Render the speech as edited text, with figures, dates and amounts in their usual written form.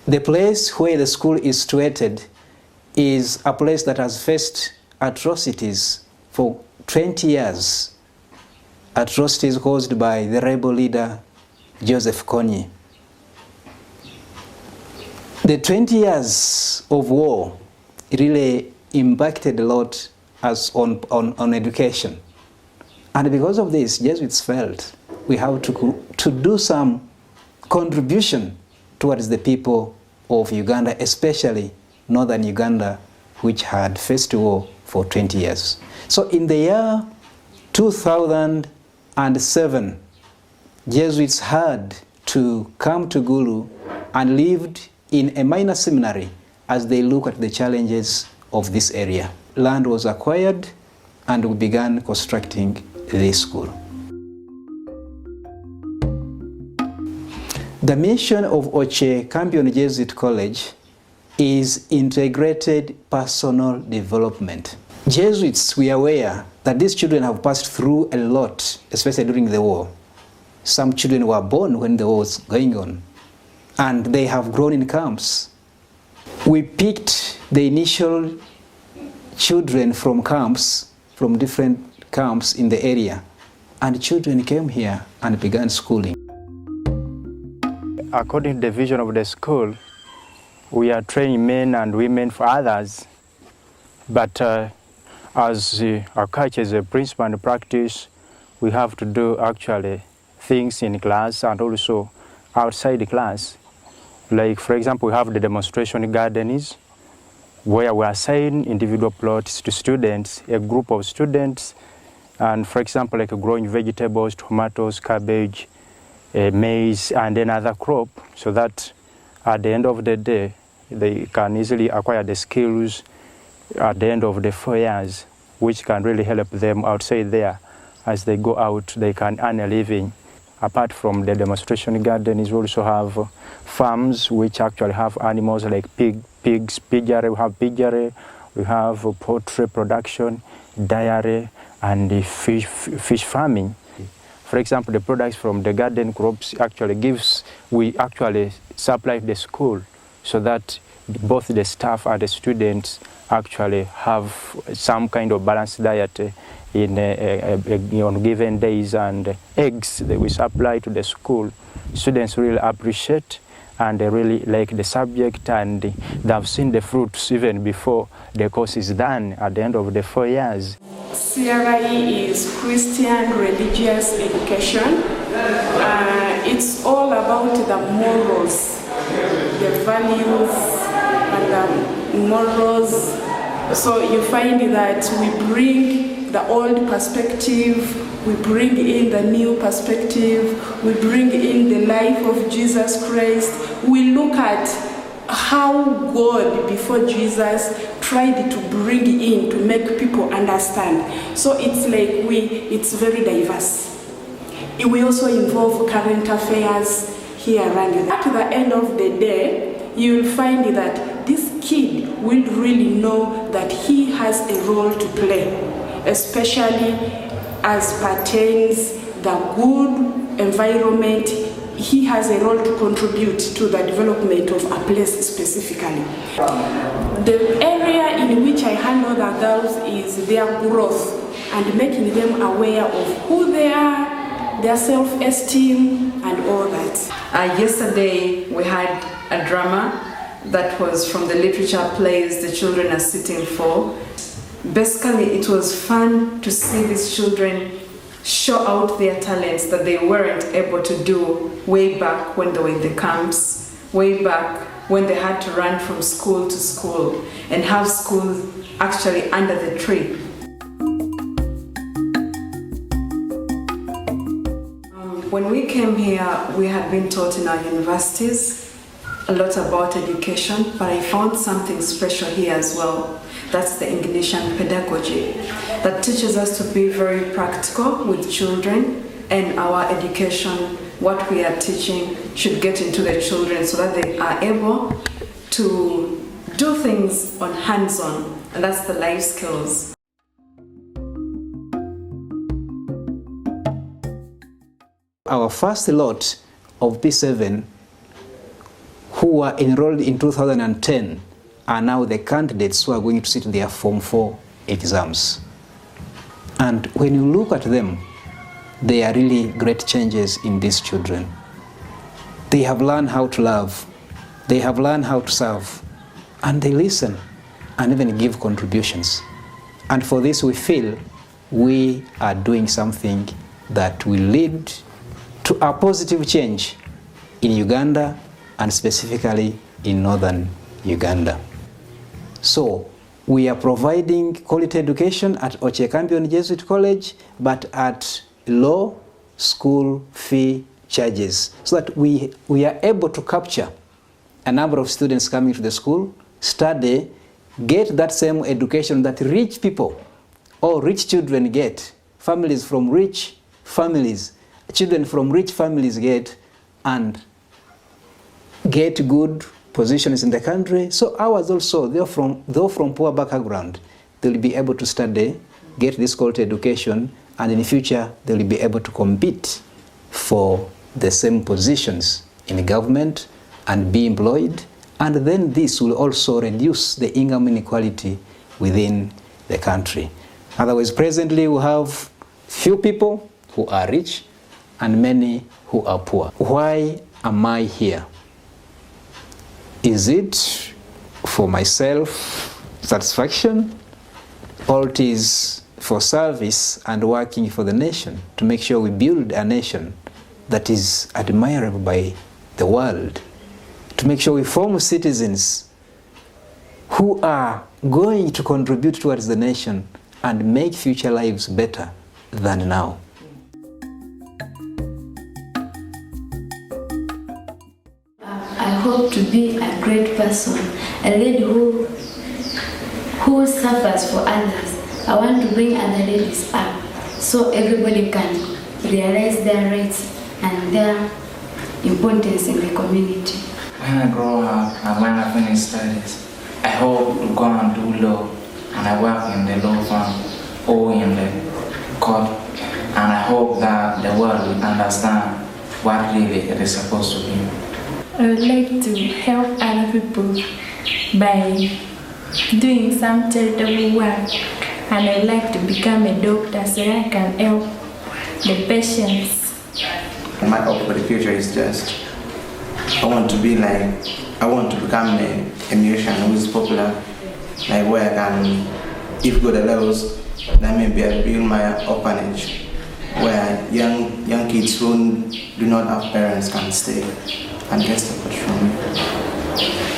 The place where the school is situated is a place that has faced atrocities for 20 years. Atrocities caused by the rebel leader Joseph Kony. The 20 years of war really impacted a lot on education. And because of this, Jesuits felt we have to do some contribution towards the people of Uganda, especially northern Uganda, which had faced war for 20 years. So in the year 2007, Jesuits had to come to Gulu and lived in a minor seminary as they look at the challenges of this area. Land was acquired and we began constructing this school. The mission of Ocer Campion Jesuit College is integrated personal development. Jesuits, we are aware that these children have passed through a lot, especially during the war. Some children were born when the war was going on, and they have grown in camps. We picked the initial children from camps, from different camps in the area, and children came here and began schooling. According to the vision of the school, we are training men and women for others, but as our culture is a principle and practice, we have to do actually things in class and also outside the class. Like, for example, we have the demonstration gardens where we assign individual plots to students, a group of students, and for example, like growing vegetables, tomatoes, cabbage, maize, and another crop, so that at the end of the day, they can easily acquire the skills at the end of the 4 years, which can really help them outside there. As they go out, they can earn a living. Apart from the demonstration gardens, we also have farms which actually have animals like pigs, piggery, we have piggery, we have poultry production, dairy, and fish farming. For example, the products from the garden crops we actually supply the school so that both the staff and the students actually have some kind of balanced diet on given days, and eggs that we supply to the school. Students really appreciate and they really like the subject, and they have seen the fruits even before the course is done at the end of the 4 years. CRE is Christian Religious Education. It's all about the morals, the values and the morals. So you find that we bring the old perspective, we bring in the new perspective, we bring in the life of Jesus Christ. We look at how God before Jesus tried to bring in to make people understand. So it's like it's very diverse. We also involve current affairs here around you. At the end of the day, you'll find that this kid will really know that he has a role to play, especially as pertains the good environment. He has a role to contribute to the development of a place specifically. The area in which I handle the girls is their growth and making them aware of who they are, their self-esteem and all that. Yesterday we had a drama that was from the literature plays the children are sitting for. Basically, it was fun to see these children show out their talents that they weren't able to do way back when they were in the camps, way back when they had to run from school to school and have school actually under the tree. When we came here, we had been taught in our universities a lot about education, but I found something special here as well. That's the Ignatian pedagogy that teaches us to be very practical with children, and our education, what we are teaching, should get into the children so that they are able to do things on hands-on, and that's the life skills. Our first lot of P7, who were enrolled in 2010 are now the candidates who are going to sit their Form 4 exams. And when you look at them, there are really great changes in these children. They have learned how to love, they have learned how to serve, and they listen and even give contributions. And for this we feel we are doing something that will lead to a positive change in Uganda and specifically in northern Uganda. So we are providing quality education at Ocer Campion Jesuit College, but at low school fee charges, so that we are able to capture a number of students coming to the school, study, get that same education that rich people or rich children get, families from rich families, children from rich families get, and get good positions in the country. So ours also, though from poor background, they will be able to study, get this quality education, and in the future they will be able to compete for the same positions in the government and be employed. And then this will also reduce the income inequality within the country. Otherwise, presently we have few people who are rich and many who are poor. Why am I here? Is it for myself satisfaction, or it is for service and working for the nation to make sure we build a nation that is admirable by the world, to make sure we form citizens who are going to contribute towards the nation and make future lives better than now? I hope to be a great person, a lady who suffers for others. I want to bring other ladies up so everybody can realize their rights and their importance in the community. When I grow up and when I finish studies, I hope to go and do law, and I work in the law firm or in the court, and I hope that the world will understand what really it is supposed to be. I would like to help other people by doing some charitable work, and I'd like to become a doctor so I can help the patients. My hope for the future is just, I want to become a musician who is popular, like where I can, if go the levels, then maybe I'll build my orphanage, where young kids who do not have parents can stay and get support from me.